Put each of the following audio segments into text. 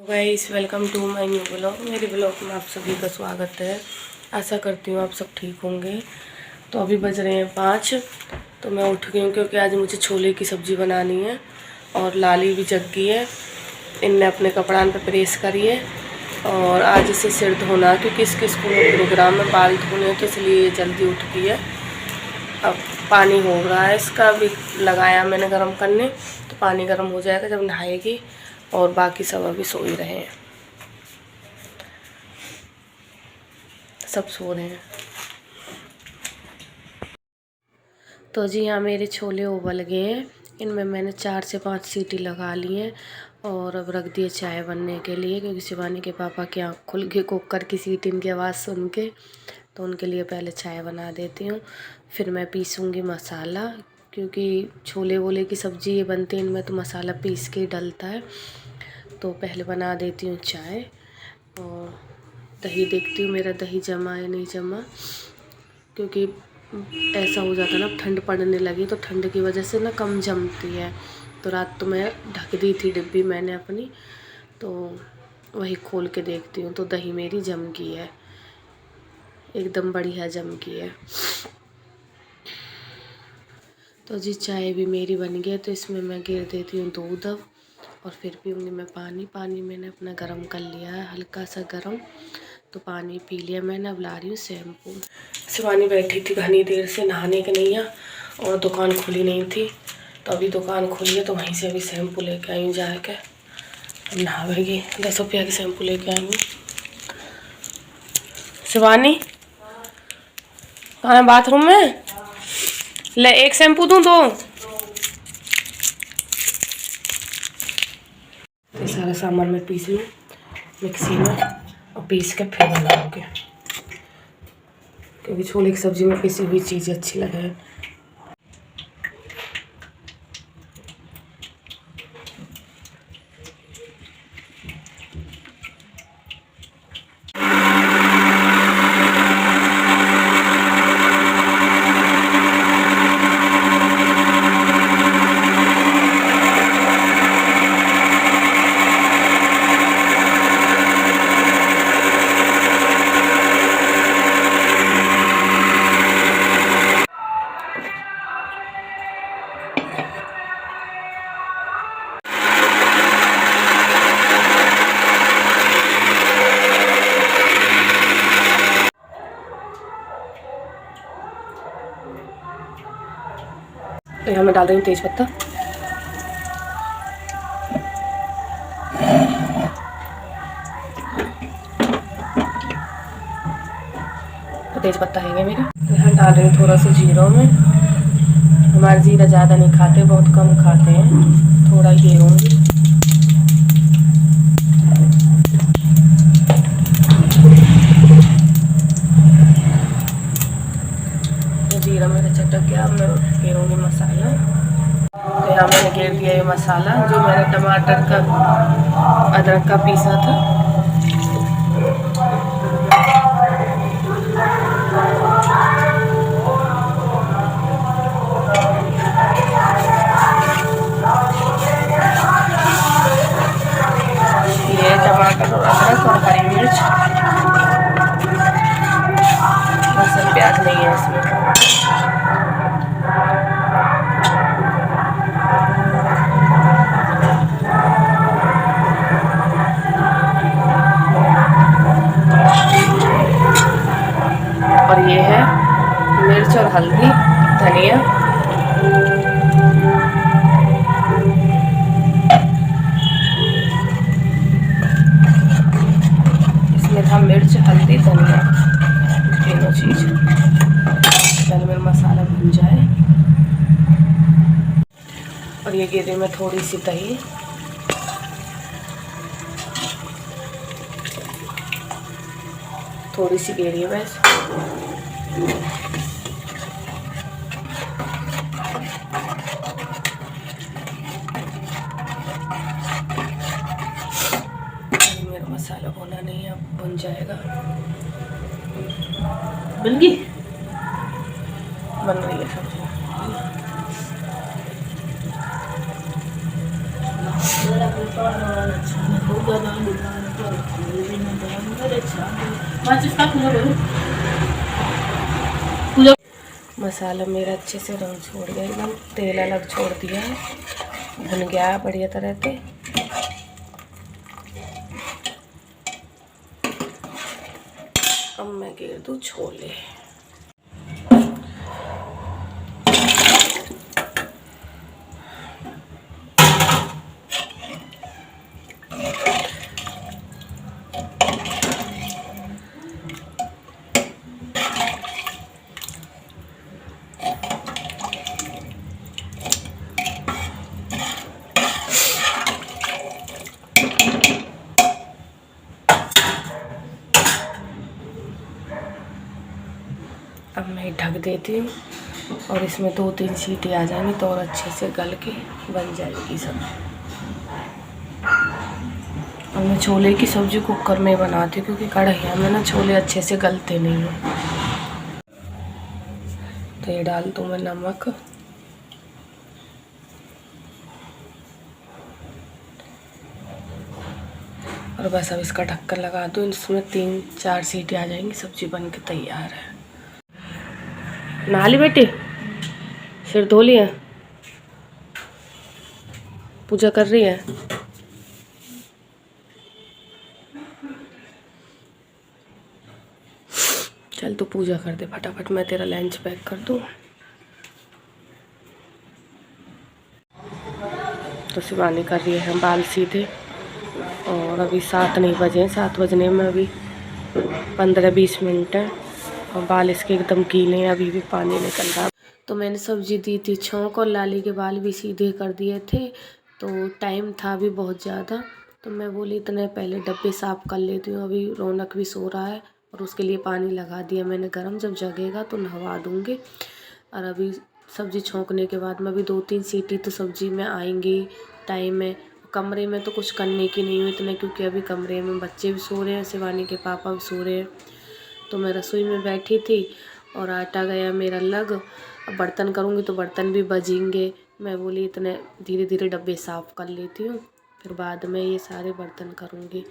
Guys welcome to my new blog. मेरे blog में आप सभी का स्वागत है। आशा करती हूँ आप सब ठीक होंगे। तो अभी बज रहे हैं 5। तो मैं उठ गई हूँ क्योंकि आज मुझे छोले की सब्ज़ी बनानी है और लाली भी जग गई है। इनने अपने कपड़ान पे प्रेस करी है और आज इसे सिर धोना क्योंकि इसके स्कूल में प्रोग्राम में बाल धोने, तो इसलिए जल्दी उठ गई है। अब पानी हो रहा है, इसका भी लगाया मैंने गर्म करने, तो पानी गर्म हो जाएगा जब नहाएगी। और बाकी सब अभी सो ही रहे हैं, सब सो रहे हैं। तो जी यहाँ मेरे छोले उबल गए हैं। इनमें मैंने 4 से 5 सीटी लगा ली हैं और अब रख दिए चाय बनने के लिए, क्योंकि शिवानी के पापा की आँख खुल गई कुकर की सीटी की आवाज़ सुन के। तो उनके लिए पहले चाय बना देती हूँ, फिर मैं पीसूँगी मसाला, क्योंकि छोले वोले की सब्ज़ी ये बनती है, इनमें तो मसाला पीस के ही डलता है। तो पहले बना देती हूँ चाय और दही देखती हूँ मेरा दही जमा है नहीं जमा, क्योंकि ऐसा हो जाता ना, ठंड पड़ने लगी तो ठंड की वजह से ना कम जमती है। तो रात तो मैं ढक दी थी डिब्बी मैंने अपनी, तो वही खोल के देखती हूँ तो दही मेरी जम गई है, एकदम बढ़िया जम गई है। तो जी चाय भी मेरी बन गई है, तो इसमें मैं गिर देती हूँ दूध अब, और फिर पीऊँगी मैं पानी। पानी मैंने अपना गर्म कर लिया है, हल्का सा गर्म, तो पानी पी लिया मैंने। अब ला रही हूँ शैम्पू। शिवानी बैठी थी घनी देर से नहाने के नहीं, और दुकान खुली नहीं थी, तो अभी दुकान खुली है, तो वहीं से अभी शैम्पू लेके आई हूँ जाके। अब नहावेगी। 10 रुपया की शैम्पू लेके आई हूँ। शिवानी कहाँ है? बाथरूम में। ले एक शैम्पू दूँ दो? ये सारा सामान मैं पीस लूँ मिक्सी में और पीस के फिर बनाऊँगी, क्योंकि छोले की सब्ज़ी में पिसी हुई चीज़ अच्छी लगे। तो यहाँ मैं डाल रही हूँ तेज पत्ता, तो तेज पत्ता है मेरे। तो यहाँ डाल रही हूँ थोड़ा सा जीरो में। हमारे जीरा ज़्यादा नहीं खाते, बहुत कम खाते हैं, थोड़ा ही घेरूँगी। तो जीरा मेरा चटक गया, अब मैं घेरूँगी मसाला। तो यहाँ मैंने घेर दिया ये मसाला, जो मैंने टमाटर का अदरक का पीसा था। ये टमाटर और अदरक और हरी मिर्च, बस प्याज नहीं है इसमें। और ये है मिर्च और हल्दी, धनिया, इसमें था मिर्च हल्दी धनिया, तीनों चीज़। पहले मेरा मसाला भून जाए। और ये घेरे में थोड़ी सी दही, थोड़ी सी घेरी है बस। मेरा मसाला भुना नहीं है, अब भुन जाएगा। बन गई, बन रही है सब्जी। हो मसाला मेरा अच्छे से रंग छोड़ गया, एकदम तेल अलग छोड़ दिया है, भुन गया है बढ़िया तरह से। अब मैं घेर दूँ छोले। अब मैं ढक देती हूँ और इसमें 2-3 सीटी आ जाएंगी तो और अच्छे से गल के बन जाएगी सब्जी। अब मैं छोले की सब्ज़ी कुकर में बनाती हूँ क्योंकि कढ़ाई में ना छोले अच्छे से गलते नहीं हैं। तो ये डाल दूँ मैं नमक, और बस अब इसका ढक्कन लगा दूँ। इसमें 3-4 सीटी आ जाएंगी, सब्जी बन के तैयार है। नहा ली बेटी, सिर धो लिया, पूजा कर रही है। चल तो पूजा कर दे फटाफट, मैं तेरा लंच पैक कर दूँ। तो शिवानी कर रही है बाल सीधे, और अभी 7 नहीं बजे, 7 बजने में अभी 15-20 मिनट है, और बाल इसके एकदम गीले हैं, अभी भी पानी निकल रहा। तो मैंने सब्जी दी थी छौंक और लाली के बाल भी सीधे कर दिए थे, तो टाइम था भी बहुत ज़्यादा, तो मैं बोली इतने पहले डब्बे साफ़ कर लेती हूँ। अभी रौनक भी सो रहा है और उसके लिए पानी लगा दिया मैंने गरम, जब जगेगा तो नहवा दूँगी। और अभी सब्ज़ी छौंकने के बाद में अभी 2-3 सीटी तो सब्ज़ी में आएंगी टाइम में। कमरे में तो कुछ करने की नहीं हुई इतने, क्योंकि अभी कमरे में बच्चे भी सो रहे हैं, शिवानी के पापा भी सो रहे हैं। तो मैं रसोई में बैठी थी और आटा गया मेरा लग, अब बर्तन करूँगी तो बर्तन भी बजेंगे। मैं बोली इतने धीरे धीरे डब्बे साफ़ कर लेती हूँ, फिर बाद में ये सारे बर्तन करूँगी।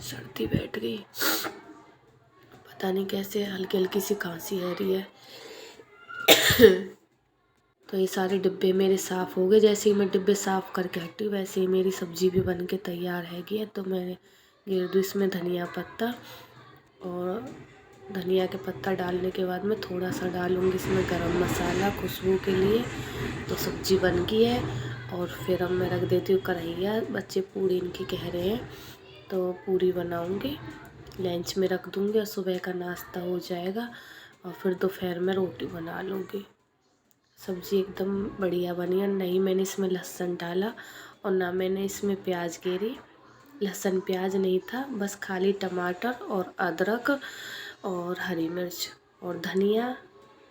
सर्दी बैठ गई, पता नहीं कैसे, हल्की हल्की सी खांसी आ रही है। तो ये सारे डिब्बे मेरे साफ़ हो गए। जैसे ही मैं डिब्बे साफ़ करके हटी वैसे ही मेरी सब्ज़ी भी बन के तैयार हैगी। तो मैंने घेर दूँ इसमें धनिया पत्ता, और धनिया के पत्ता डालने के बाद मैं थोड़ा सा डालूँगी इसमें गरम मसाला खुशबू के लिए। तो सब्ज़ी बन गई है, और फिर अब मैं रख देती हूँ कढ़ैया। बच्चे पूरी इनकी कह रहे हैं तो पूरी बनाऊँगी, लंच में रख दूँगी और सुबह का नाश्ता हो जाएगा, और फिर दोपहर में रोटी बना लूँगी। सब्ज़ी एकदम बढ़िया बनी है, नहीं मैंने इसमें लहसुन डाला और ना मैंने इसमें प्याज गेरी, लहसुन प्याज नहीं था, बस खाली टमाटर और अदरक और हरी मिर्च और धनिया,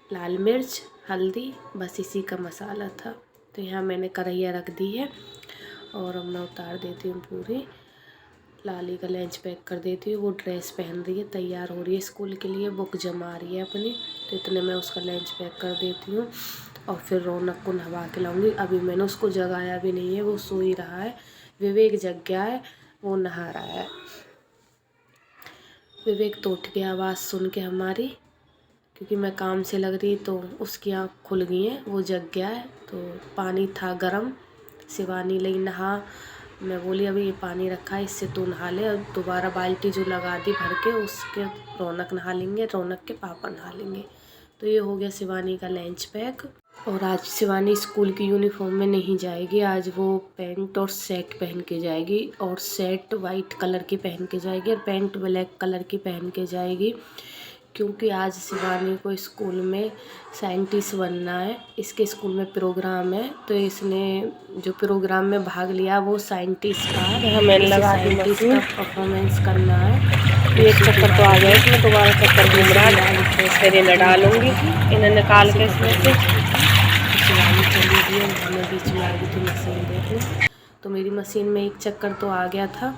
लाल मिर्च, हल्दी, बस इसी का मसाला था। तो यहाँ मैंने कढ़ैया रख दी है, और अब मैं उतार देती हूँ पूरी। लाली का लंच पैक कर देती हूँ, वो ड्रेस पहन रही है, तैयार हो रही है स्कूल के लिए, बुक जमा रही है अपनी, तो इतने में उसका लंच पैक कर देती हूँ। और फिर रौनक को नहवा के लाऊंगी। अभी मैंने उसको जगाया भी नहीं है, वो सो ही रहा है। विवेक जग गया है, वो नहा रहा है। विवेक तो उठ गया आवाज़ सुन के हमारी, क्योंकि मैं काम से लग रही तो उसकी आँख खुल गई है, वो जग गया है। तो पानी था गरम, शिवानी लई नहा, मैं बोली अभी ये पानी रखा है इससे तू नहा ले, और दोबारा बाल्टी जो लगा दी भर के, उसके रौनक नहा लेंगे, रौनक के पापा नहा लेंगे। तो ये हो गया शिवानी का लंच पैक। और आज शिवानी स्कूल की यूनिफॉर्म में नहीं जाएगी, आज वो पैंट और शर्ट पहन के जाएगी, और शर्ट वाइट कलर की पहन के जाएगी और पैंट ब्लैक कलर की पहन के जाएगी, क्योंकि आज शिवानी को स्कूल में साइंटिस्ट बनना है। इसके स्कूल में प्रोग्राम है, तो इसने जो प्रोग्राम में भाग लिया वो साइंटिस्ट का है, मैंने लगा साइंटिस्ट का परफॉर्मेंस करना है। एक चक्कर तो आ गया इसमें, दोबारा चक्कर घूम रहा है, फिर इन्हें डालूंगी, इन्हें निकाल के इसमें से। शिवानी चली गई, हमें बीच में आ गई थी मशीन देखने, तो मेरी मशीन में एक चक्कर तो आ गया था,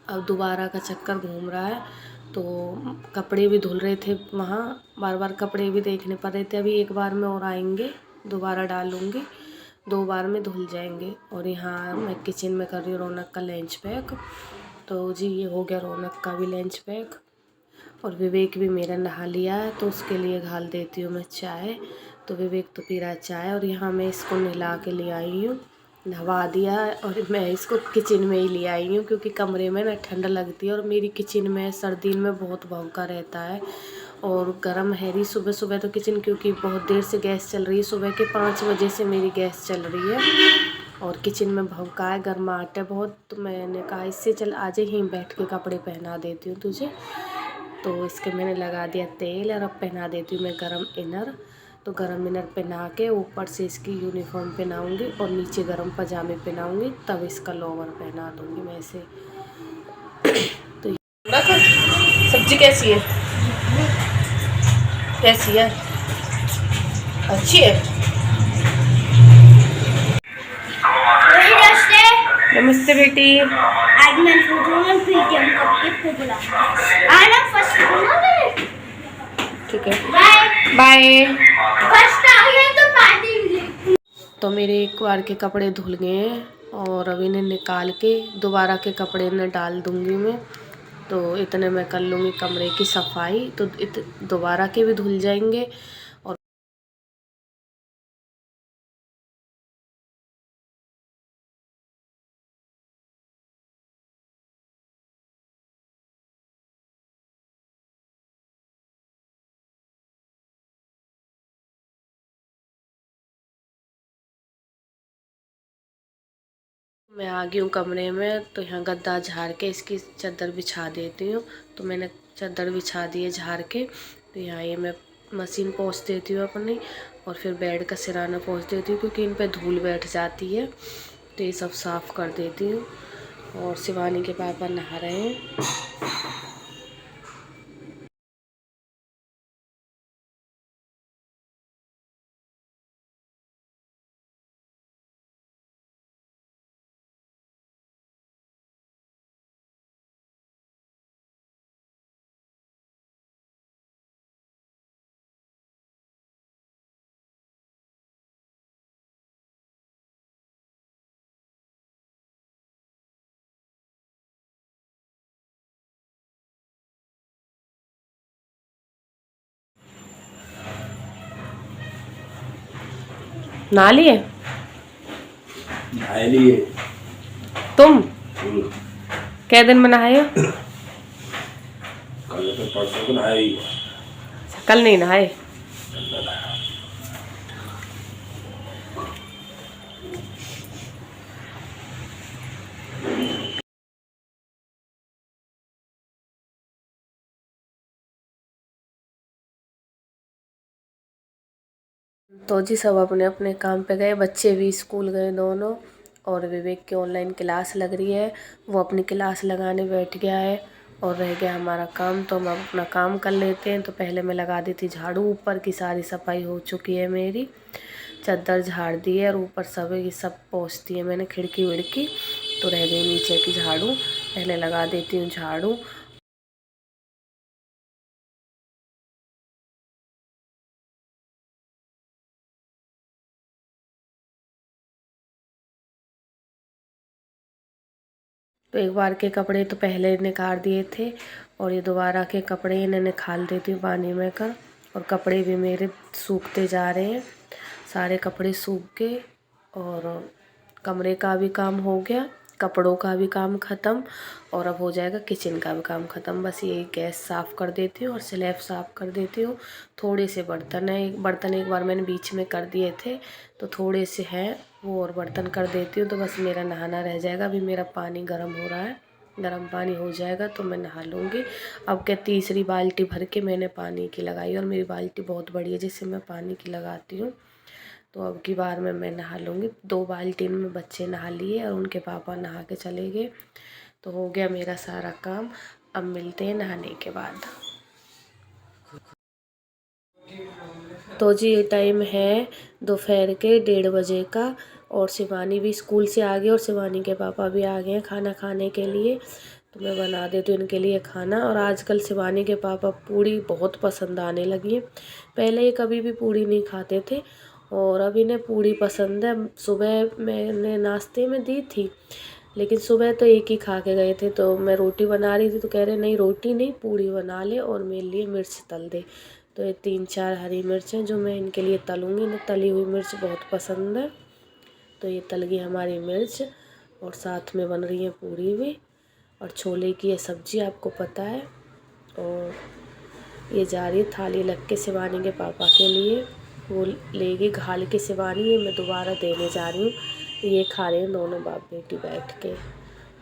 अब दोबारा का चक्कर घूम रहा है। तो कपड़े भी धुल रहे थे वहाँ, बार बार कपड़े भी देखने पड़ रहे थे। अभी एक बार में और आएंगे, दोबारा डालूँगी, 2 बार में धुल जाएंगे। और यहाँ मैं किचन में कर रही हूँ रौनक का लंच पैक। तो जी ये हो गया रौनक का भी लंच पैक। और विवेक भी मेरा नहा लिया है, तो उसके लिए घाल देती हूँ मैं चाय। तो विवेक तो पी रहा है चाय। और यहाँ मैं इसको नहला के ले आई हूँ, नहवा दिया है। और मैं इसको किचन में ही ले आई हूँ क्योंकि कमरे में ना ठंड लगती है, और मेरी किचन में सर्दी में बहुत भौंका रहता है और गर्म है रही सुबह सुबह तो किचन, क्योंकि बहुत देर से गैस चल रही है। सुबह के 5 बजे से मेरी गैस चल रही है और किचन में भौंका है, गर्माहट है बहुत। तो मैंने कहा इससे चल आज ही बैठ के कपड़े पहना देती हूँ तुझे। तो इसके मैंने लगा दिया तेल और अब पहना देती हूँ मैं गरम इनर। तो गरम इनर पहना के ऊपर से इसकी यूनिफॉर्म पहनाऊँगी और नीचे गरम पजामे पहनाऊँगी, तब इसका लोवर पहना दूँगी मैं इसे। तो सब्जी कैसी है? कैसी है? अच्छी है। नमस्ते बेटी। आज मैं पेटीएम करके बुला आना फर्स्ट ठीक है, बाय बाय। फर्स्ट आ गए तो पार्टी मिलेगी। तो मेरे एक बार के कपड़े धुल गए हैं और अब इन्हें निकाल के दोबारा के कपड़े इन्हें डाल दूँगी मैं। तो इतने मैं कर लूँगी कमरे की सफाई, तो दोबारा के भी धुल जाएंगे। और मैं आ गई हूँ कमरे में। तो यहाँ गद्दा झाड़ के इसकी चादर बिछा देती हूँ। तो मैंने चादर बिछा दी है झाड़ के। तो यहाँ ये मैं मशीन पोंछ देती हूँ अपनी, और फिर बेड का सिराना पोंछ देती हूँ क्योंकि इन पे धूल बैठ जाती है। तो ये सब साफ़ कर देती हूँ। और शिवानी के पापा नहा रहे हैं। नहा लिए? नहा लिए। तुम कै दिन में नहाए हो? कल तो परसों को नहाई। कल नहीं नहाए? तो जी सब अपने अपने काम पे गए, बच्चे भी स्कूल गए दोनों। और विवेक की ऑनलाइन क्लास लग रही है, वो अपनी क्लास लगाने बैठ गया है। और रह गया हमारा काम, तो हम अपना काम कर लेते हैं। तो पहले मैं लगा दी थी झाड़ू, ऊपर की सारी सफाई हो चुकी है मेरी, चादर झाड़ दी है और ऊपर सब ये सब पोंछ दी है मैंने, खिड़की विड़की। तो रह गई नीचे की झाड़ू, पहले लगा देती हूँ झाड़ू। तो एक बार के कपड़े तो पहले निकाल दिए थे, और ये दोबारा के कपड़े इन्हें निकाल देती हूँ पानी में कर। और कपड़े भी मेरे सूखते जा रहे हैं, सारे कपड़े सूख गए। और कमरे का भी काम हो गया, कपड़ों का भी काम ख़त्म, और अब हो जाएगा किचन का भी काम ख़त्म। बस ये गैस साफ़ कर देती हूँ और स्लैब साफ़ कर देती हूँ। थोड़े से बर्तन है, बर्तन एक बार मैंने बीच में कर दिए थे, तो थोड़े से हैं वो और बर्तन कर देती हूँ। तो बस मेरा नहाना रह जाएगा। अभी मेरा पानी गर्म हो रहा है, गर्म पानी हो जाएगा तो मैं नहा लूँगी। अब क्या तीसरी बाल्टी भर के मैंने पानी की लगाई, और मेरी बाल्टी बहुत बड़ी है जिससे मैं पानी की लगाती हूँ। तो अब की बार में मैं नहा लूँगी। 2 बाल्टी में बच्चे नहा लिए और उनके पापा नहा के चले गए। तो हो गया मेरा सारा काम। अब मिलते हैं नहाने के बाद। तो जी ये टाइम है दोपहर के 1:30 बजे का, और शिवानी भी स्कूल से आ गई और शिवानी के पापा भी आ गए हैं खाना खाने के लिए। तो मैं बना देती हूँ इनके लिए खाना। और आजकल शिवानी के पापा पूड़ी बहुत पसंद आने लगी है, पहले ये कभी भी पूड़ी नहीं खाते थे। और अब इन्हें पूड़ी पसंद है। सुबह मैंने नाश्ते में दी थी, लेकिन सुबह तो एक ही खा के गए थे। तो मैं रोटी बना रही थी तो कह रहे नहीं रोटी नहीं, पूड़ी बना ले और मेरे लिए मिर्च तल दे। तो ये 3-4 हरी मिर्च हैं जो मैं इनके लिए तलूँगी। इन्हें तली हुई मिर्च बहुत पसंद है। तो ये तल गई हमारी मिर्च और साथ में बन रही है पूड़ी भी। और छोले की ये सब्ज़ी आपको पता है। और ये जा रही है थाली लग के शिवानी के पापा के लिए, वो लेगी घाल के शिवानी। ये मैं दोबारा देने जा रही हूँ। ये खा रहे हैं दोनों बाप बेटी बैठ के,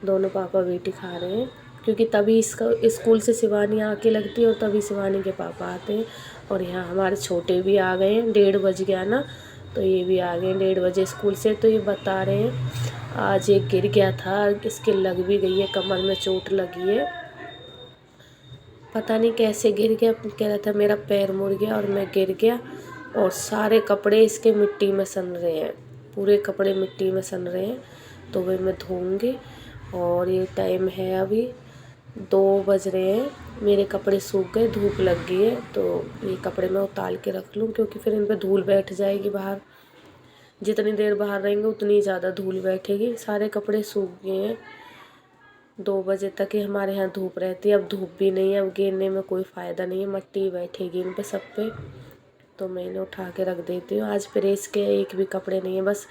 दोनों पापा बेटी खा रहे हैं, क्योंकि तभी इसका स्कूल से शिवानी आके लगती है और तभी शिवानी के पापा आते हैं। और यहाँ हमारे छोटे भी आ गए हैं, 1:30 बज गया ना, तो ये भी आ गए 1:30 बजे स्कूल से। तो ये बता रहे हैं आज ये गिर गया था, इसके लग भी गई है, कमर में चोट लगी है, पता नहीं कैसे गिर गया। कह रहा था मेरा पैर मुड़ गया और मैं गिर गया। और सारे कपड़े इसके मिट्टी में सन रहे हैं, पूरे कपड़े मिट्टी में सन रहे हैं। तो वे मैं धोऊंगी। और ये टाइम है अभी 2 बज रहे हैं, मेरे कपड़े सूख गए, धूप लग गई है। तो ये कपड़े मैं उतार के रख लूँ, क्योंकि फिर इन पर धूल बैठ जाएगी बाहर। जितनी देर बाहर रहेंगे उतनी ज़्यादा धूल बैठेगी। सारे कपड़े सूख गए हैं। 2 बजे तक ही हमारे यहाँ धूप रहती है। अब धूप भी नहीं है, अब गिरने में कोई फ़ायदा नहीं है, मट्टी बैठेगी इन पे सब पे। तो मैं इन्हें उठा के रख देती हूँ। आज प्रेस के एक भी कपड़े नहीं है, बस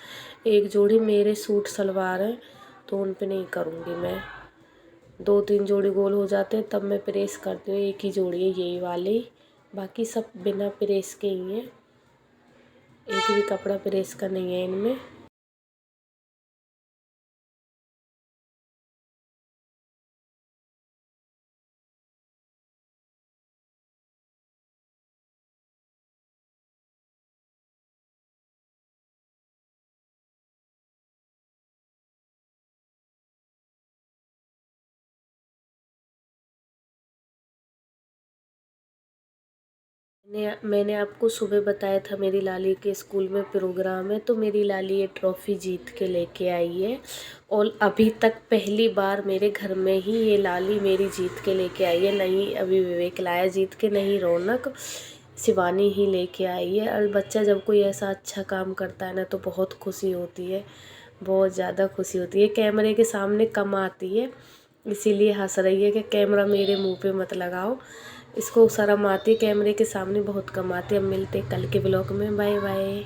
एक जोड़ी मेरे सूट सलवार हैं, तो उन पे नहीं करूँगी मैं। 2-3 जोड़ी गोल हो जाते हैं तब मैं प्रेस करती हूँ। एक ही जोड़ी है यही वाली, बाकी सब बिना प्रेस के ही हैं। एक भी कपड़ा प्रेस का नहीं है इनमें। मैंने आपको सुबह बताया था मेरी लाली के स्कूल में प्रोग्राम है, तो मेरी लाली ये ट्रॉफ़ी जीत के लेके आई है। और अभी तक पहली बार मेरे घर में ही ये लाली मेरी जीत के लेके आई है। नहीं अभी विवेक लाया जीत के, नहीं रौनक, शिवानी ही लेके आई है। और बच्चा जब कोई ऐसा अच्छा काम करता है ना तो बहुत खुशी होती है, बहुत ज़्यादा खुशी होती है। कैमरे के सामने कम आती है, इसीलिए हंस रही है कि कैमरा मेरे मुंह पे मत लगाओ। इसको शर्म आती है, कैमरे के सामने बहुत कम आती है। अब मिलते कल के ब्लॉग में, बाय बाय।